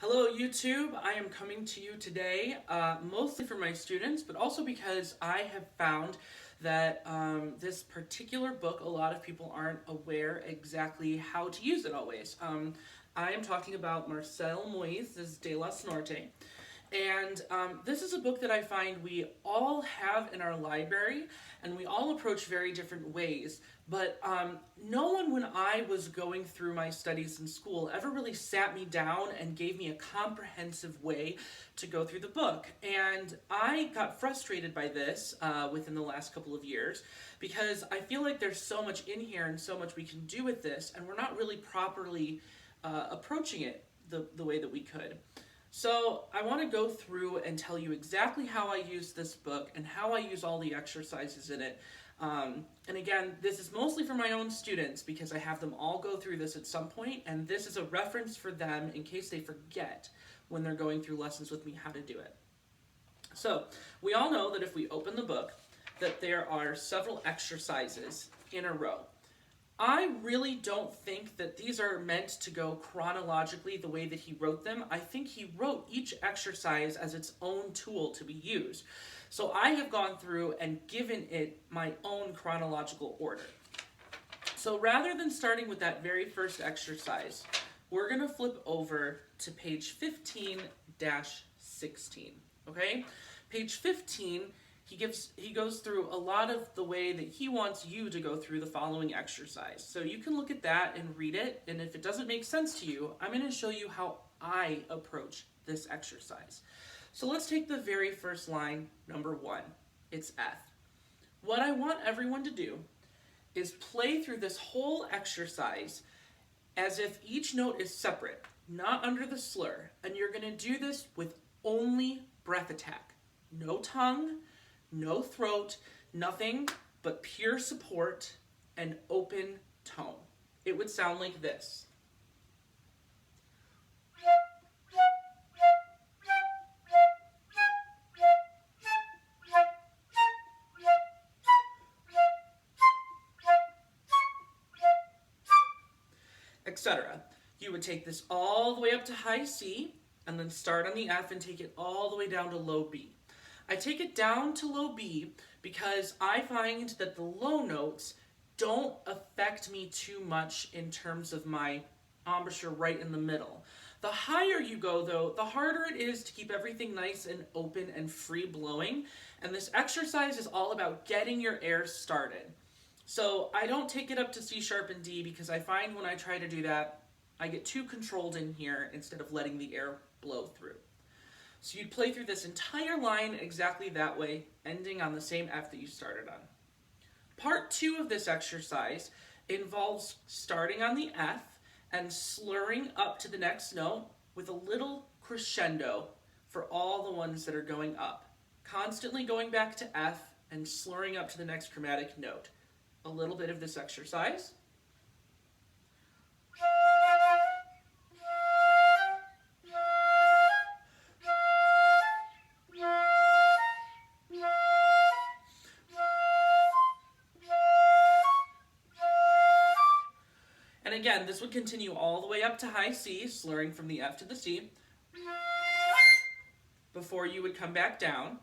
Hello YouTube, I am coming to you today mostly for my students, but also because I have found that this particular book, a lot of people aren't aware exactly how to use it always. I am talking about Marcel Moyse' De la Sonorite. And this is a book that I find we all have in our library, and we all approach very different ways. But no one, when I was going through my studies in school, ever really sat me down and gave me a comprehensive way to go through the book. And I got frustrated by this within the last couple of years, because I feel like there's so much in here and so much we can do with this, and we're not really properly approaching it the way that we could. So I want to go through and tell you exactly how I use this book and how I use all the exercises in it. And again, this is mostly for my own students because I have them all go through this at some point, and this is a reference for them in case they forget when they're going through lessons with me how to do it. So we all know that if we open the book, that there are several exercises in a row. I really don't think that these are meant to go chronologically the way that he wrote them. I think he wrote each exercise as its own tool to be used. So I have gone through and given it my own chronological order. So rather than starting with that very first exercise, we're going to flip over to page 15-16. Okay? Page 15, he goes through a lot of the way that he wants you to go through the following exercise. So you can look at that and read it, and if it doesn't make sense to you, I'm going to show you how I approach this exercise. So let's take the very first line, number 1. It's F. What I want everyone to do is play through this whole exercise as if each note is separate, not under the slur, and you're going to do this with only breath attack. No tongue, no throat, nothing but pure support and open tone. It would sound like this. Etc. You would take this all the way up to high C, and then start on the F and take it all the way down to low B. I take it down to low B because I find that the low notes don't affect me too much in terms of my embouchure right in the middle. The higher you go, though, the harder it is to keep everything nice and open and free blowing, and this exercise is all about getting your air started. So I don't take it up to C sharp and D because I find when I try to do that, I get too controlled in here instead of letting the air blow through. So you'd play through this entire line exactly that way, ending on the same F that you started on. Part 2 of this exercise involves starting on the F and slurring up to the next note with a little crescendo for all the ones that are going up. Constantly going back to F and slurring up to the next chromatic note. A little bit of this exercise. And again, this would continue all the way up to high C, slurring from the F to the C, before you would come back down.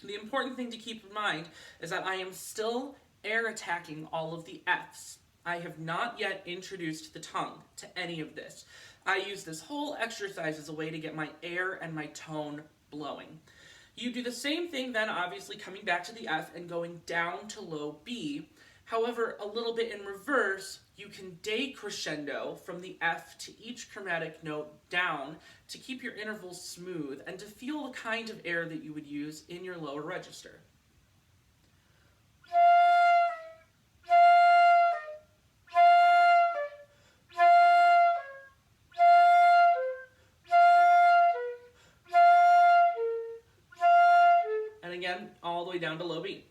The important thing to keep in mind is that I am still air attacking all of the Fs. I have not yet introduced the tongue to any of this. I use this whole exercise as a way to get my air and my tone blowing. You do the same thing then, obviously coming back to the F and going down to low B. However, a little bit in reverse, you can decrescendo from the F to each chromatic note down to keep your intervals smooth and to feel the kind of air that you would use in your lower register. And again, all the way down to low B.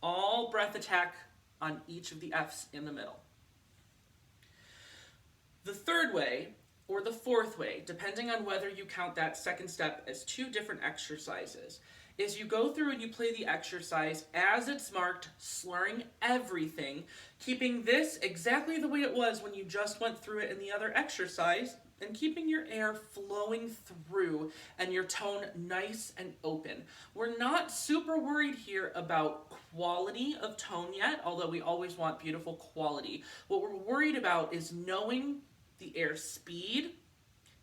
All breath attack on each of the Fs in the middle. The third way, or the fourth way, depending on whether you count that second step as 2 different exercises, is you go through and you play the exercise as it's marked, slurring everything, keeping this exactly the way it was when you just went through it in the other exercise, and keeping your air flowing through and your tone nice and open. We're not super worried here about quality of tone yet, although we always want beautiful quality. What we're worried about is knowing the air speed,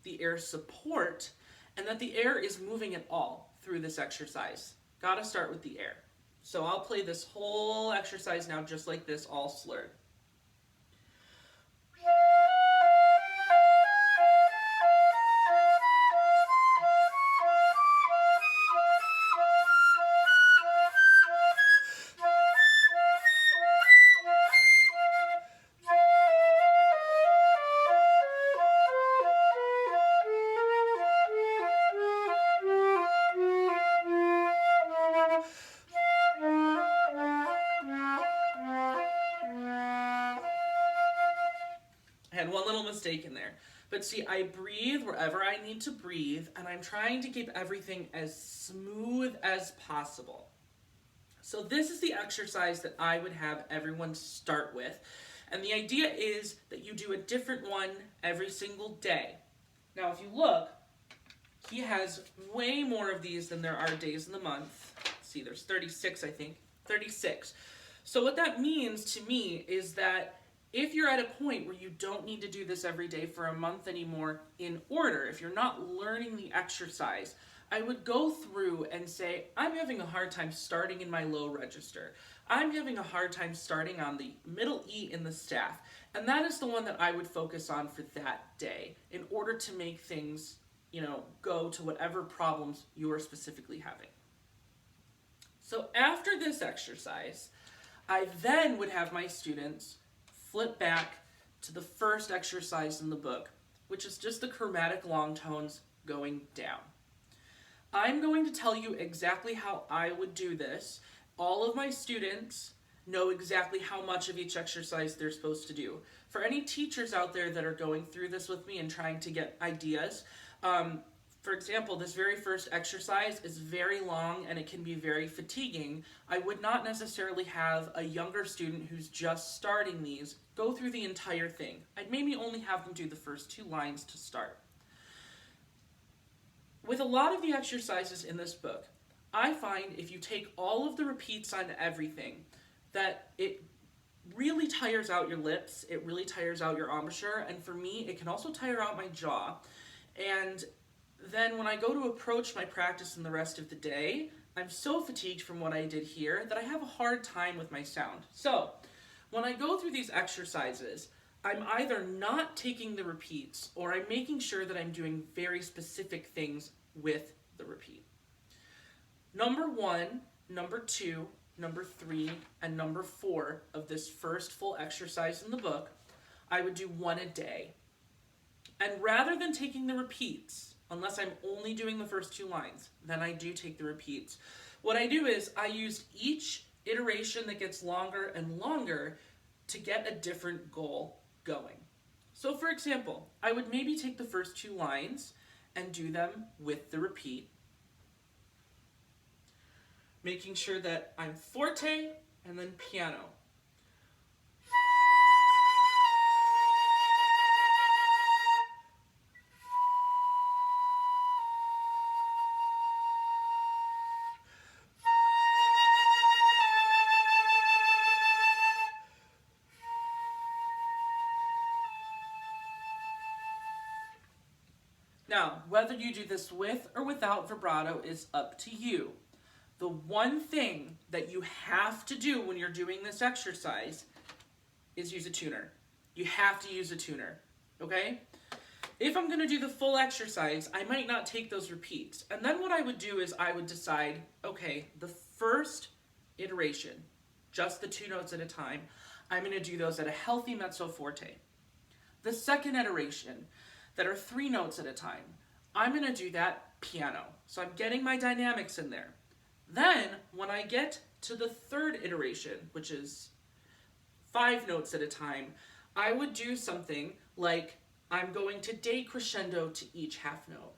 the air support, and that the air is moving at all through this exercise. Gotta start with the air. So I'll play this whole exercise now just like this, all slurred. I had one little mistake in there. But see, I breathe wherever I need to breathe, and I'm trying to keep everything as smooth as possible. So this is the exercise that I would have everyone start with. And the idea is that you do a different one every single day. Now, if you look, he has way more of these than there are days in the month. Let's see, there's 36, I think. 36. So what that means to me is that if you're at a point where you don't need to do this every day for a month anymore in order, if you're not learning the exercise, I would go through and say, I'm having a hard time starting in my low register. I'm having a hard time starting on the middle E in the staff. And that is the one that I would focus on for that day in order to make things, go to whatever problems you're specifically having. So after this exercise, I then would have my students flip back to the first exercise in the book, which is just the chromatic long tones going down. I'm going to tell you exactly how I would do this. All of my students know exactly how much of each exercise they're supposed to do. For any teachers out there that are going through this with me and trying to get ideas, for example, this very first exercise is very long and it can be very fatiguing. I would not necessarily have a younger student who's just starting these go through the entire thing. I'd maybe only have them do the first 2 lines to start. With a lot of the exercises in this book, I find if you take all of the repeats on everything, that it really tires out your lips, it really tires out your embouchure, and for me, it can also tire out my jaw. And then when I go to approach my practice in the rest of the day, I'm so fatigued from what I did here that I have a hard time with my sound. So when I go through these exercises, I'm either not taking the repeats or I'm making sure that I'm doing very specific things with the repeat. Number 1, number 2, number 3, and number 4 of this first full exercise in the book, I would do 1 a day. And rather than taking the repeats, unless I'm only doing the first 2 lines, then I do take the repeats. What I do is I use each iteration that gets longer and longer to get a different goal going. So for example, I would maybe take the first 2 lines and do them with the repeat, making sure that I'm forte and then piano. Now, whether you do this with or without vibrato is up to you. The one thing that you have to do when you're doing this exercise is use a tuner. You have to use a tuner, okay? If I'm going to do the full exercise, I might not take those repeats. And then what I would do is I would decide, okay, the first iteration, just the 2 notes at a time, I'm going to do those at a healthy mezzo forte. The second iteration, that are 3 notes at a time, I'm going to do that piano. So I'm getting my dynamics in there. Then, when I get to the third iteration, which is 5 notes at a time, I would do something like I'm going to decrescendo to each half note.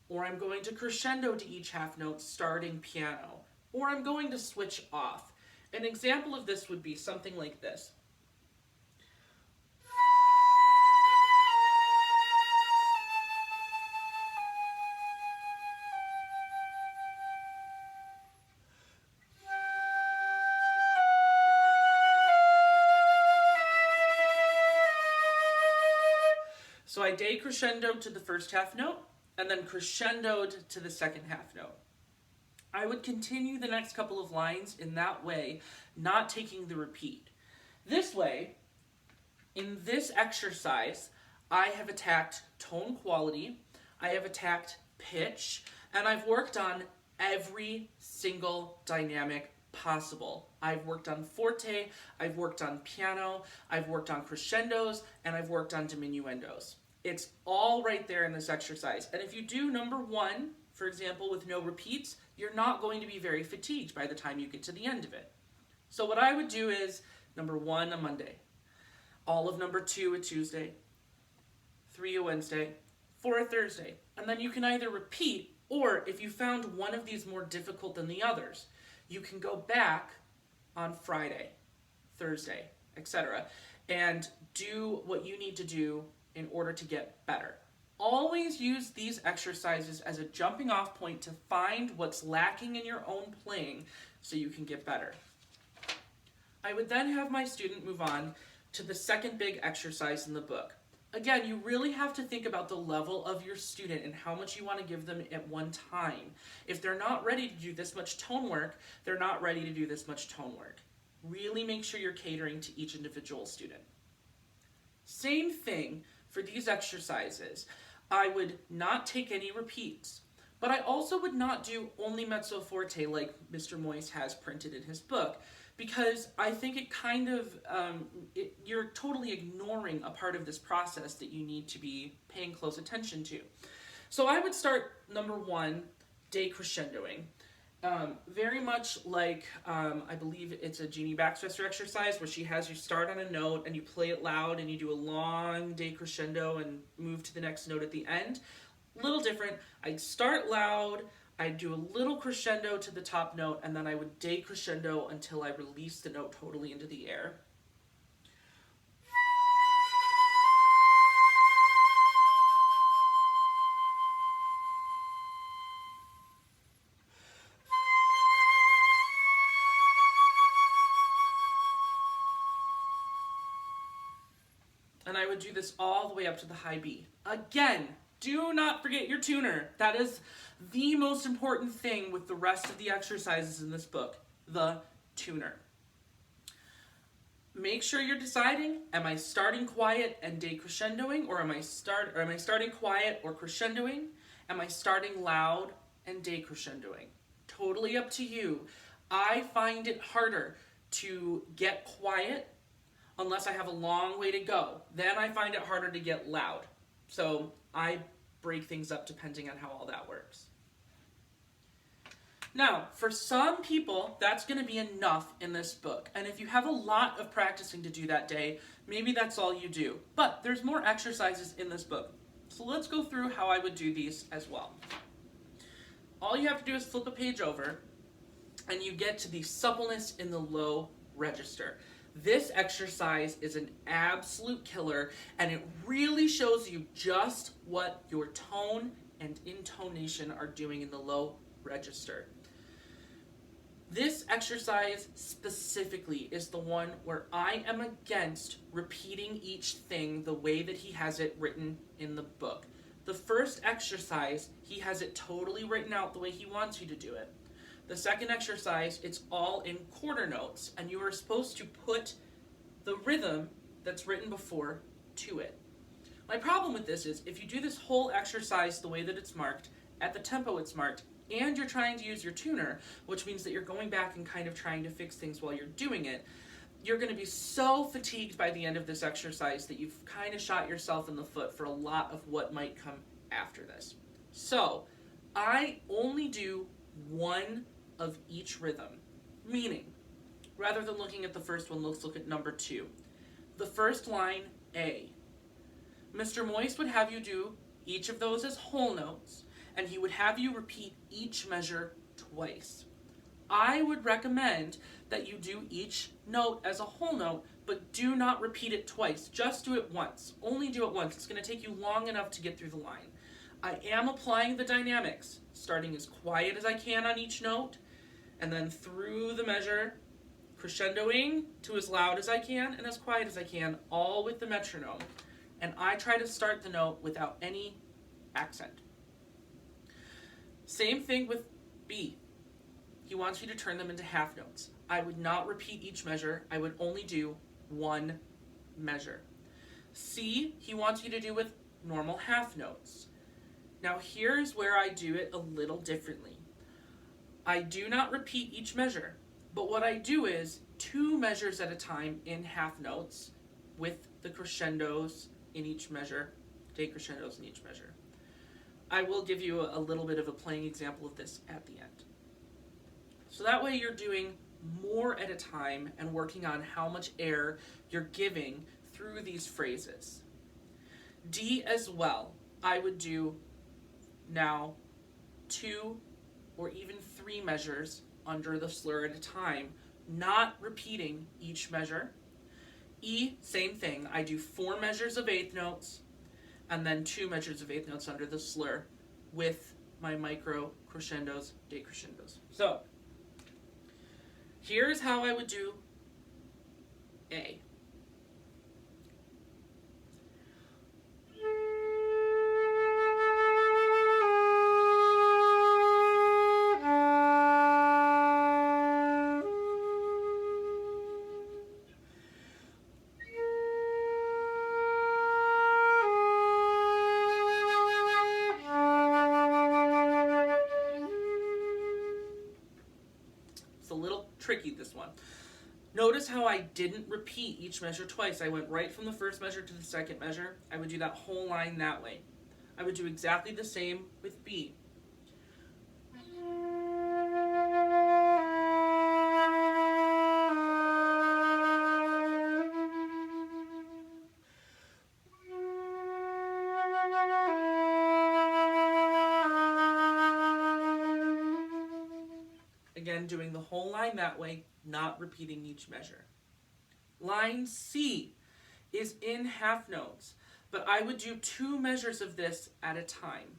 or I'm going to crescendo to each half note starting piano, or I'm going to switch off. An example of this would be something like this. So I decrescendoed to the first half note, and then crescendoed to the second half note. I would continue the next couple of lines in that way, not taking the repeat. This way, in this exercise, I have attacked tone quality, I have attacked pitch, and I've worked on every single dynamic possible. I've worked on forte, I've worked on piano, I've worked on crescendos, and I've worked on diminuendos. It's all right there in this exercise. And if you do number 1, for example, with no repeats, you're not going to be very fatigued by the time you get to the end of it. So what I would do is number 1 a Monday, all of number 2 a Tuesday, 3 a Wednesday, 4 a Thursday. And then you can either repeat, or if you found one of these more difficult than the others, you can go back on Friday, Thursday, etc. and do what you need to do in order to get better. Always use these exercises as a jumping off point to find what's lacking in your own playing so you can get better. I would then have my student move on to the second big exercise in the book. Again, you really have to think about the level of your student and how much you want to give them at one time. If they're not ready to do this much tone work, they're not ready to do this much tone work. Really make sure you're catering to each individual student. Same thing for these exercises. I would not take any repeats, but I also would not do only mezzo forte like Mr. Moyse has printed in his book, because I think it kind of, you're totally ignoring a part of this process that you need to be paying close attention to. So I would start number 1, decrescendoing. Very much like, I believe it's a Jeannie Baxter exercise where she has you start on a note and you play it loud and you do a long decrescendo and move to the next note at the end. A little different. I'd start loud, I'd do a little crescendo to the top note, and then I would decrescendo until I released the note totally into the air. And I would do this all the way up to the high B. Again, do not forget your tuner. That is the most important thing with the rest of the exercises in this book, the tuner. Make sure you're deciding, am I starting quiet and decrescendoing, or am I starting quiet or crescendoing? Am I starting loud and decrescendoing? Totally up to you. I find it harder to get quiet unless I have a long way to go. Then I find it harder to get loud. So I break things up depending on how all that works. Now, for some people, that's going to be enough in this book. And if you have a lot of practicing to do that day, maybe that's all you do. But there's more exercises in this book. So let's go through how I would do these as well. All you have to do is flip a page over, and you get to the suppleness in the low register. This exercise is an absolute killer, and it really shows you just what your tone and intonation are doing in the low register. This exercise specifically is the one where I am against repeating each thing the way that he has it written in the book. The first exercise, he has it totally written out the way he wants you to do it. The second exercise, it's all in quarter notes, and you are supposed to put the rhythm that's written before to it. My problem with this is, if you do this whole exercise the way that it's marked, at the tempo it's marked, and you're trying to use your tuner, which means that you're going back and kind of trying to fix things while you're doing it, you're going to be so fatigued by the end of this exercise that you've kind of shot yourself in the foot for a lot of what might come after this. So, I only do one of each rhythm, meaning, rather than looking at the first one, let's look at number 2. The first line, A. Mr. Moyse would have you do each of those as whole notes, and he would have you repeat each measure twice. I would recommend that you do each note as a whole note, but do not repeat it twice. Just do it once. Only do it once. It's going to take you long enough to get through the line. I am applying the dynamics, starting as quiet as I can on each note, and then through the measure, crescendoing to as loud as I can and as quiet as I can, all with the metronome. And I try to start the note without any accent. Same thing with B. He wants you to turn them into half notes. I would not repeat each measure. I would only do one measure. C, he wants you to do with normal half notes. Now here's where I do it a little differently. I do not repeat each measure, but what I do is 2 measures at a time in half notes with the crescendos in each measure, decrescendos in each measure. I will give you a little bit of a playing example of this at the end. So that way you're doing more at a time and working on how much air you're giving through these phrases. D as well, I would do now 2 or even 3 measures under the slur at a time, not repeating each measure. E, same thing. I do 4 measures of eighth notes and then 2 measures of eighth notes under the slur with my micro crescendos, decrescendos. So here's how I would do A. It's a little tricky, this one. Notice how I didn't repeat each measure twice. I went right from the first measure to the second measure. I would do that whole line that way. I would do exactly the same with B. Again, doing the whole line that way, not repeating each measure. Line C is in half notes, but I would do 2 measures of this at a time.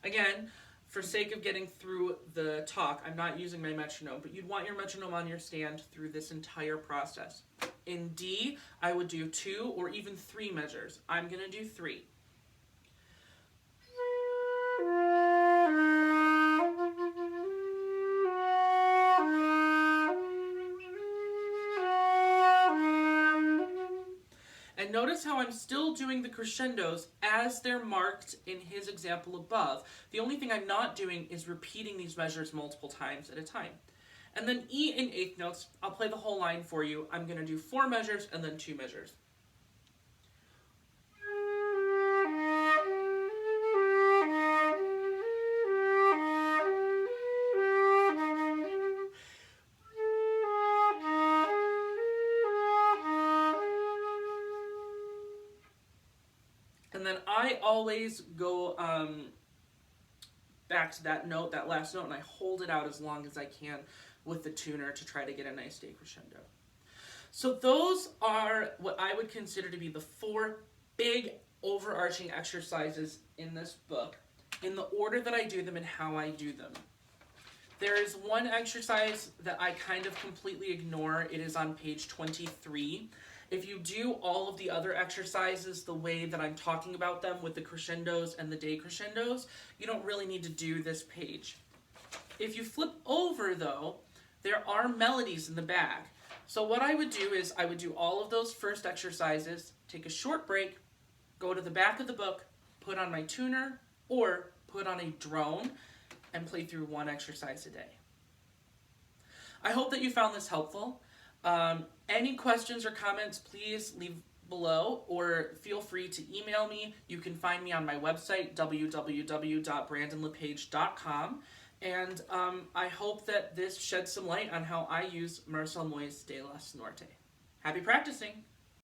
Again, for sake of getting through the talk, I'm not using my metronome, but you'd want your metronome on your stand through this entire process. In D, I would do 2 or even 3 measures. I'm going to do 3. And notice how I'm still doing the crescendos as they're marked in his example above. The only thing I'm not doing is repeating these measures multiple times at a time. And then E in eighth notes, I'll play the whole line for you. I'm going to do 4 measures and then 2 measures. And then I always go back to that note, that last note, and I hold it out as long as I can with the tuner to try to get a nice decrescendo. So those are what I would consider to be the 4 big overarching exercises in this book, in the order that I do them and how I do them. There is one exercise that I kind of completely ignore. It is on page 23. If you do all of the other exercises the way that I'm talking about them with the crescendos and the decrescendos, you don't really need to do this page. If you flip over, though, there are melodies in the bag. So what I would do is I would do all of those first exercises, take a short break, go to the back of the book, put on my tuner, or put on a drone, and play through 1 exercise a day. I hope that you found this helpful. Any questions or comments, please leave below, or feel free to email me. You can find me on my website, www.brandonlepage.com. And I hope that this sheds some light on how I use Marcel Moyse de la Sonorite. Happy practicing!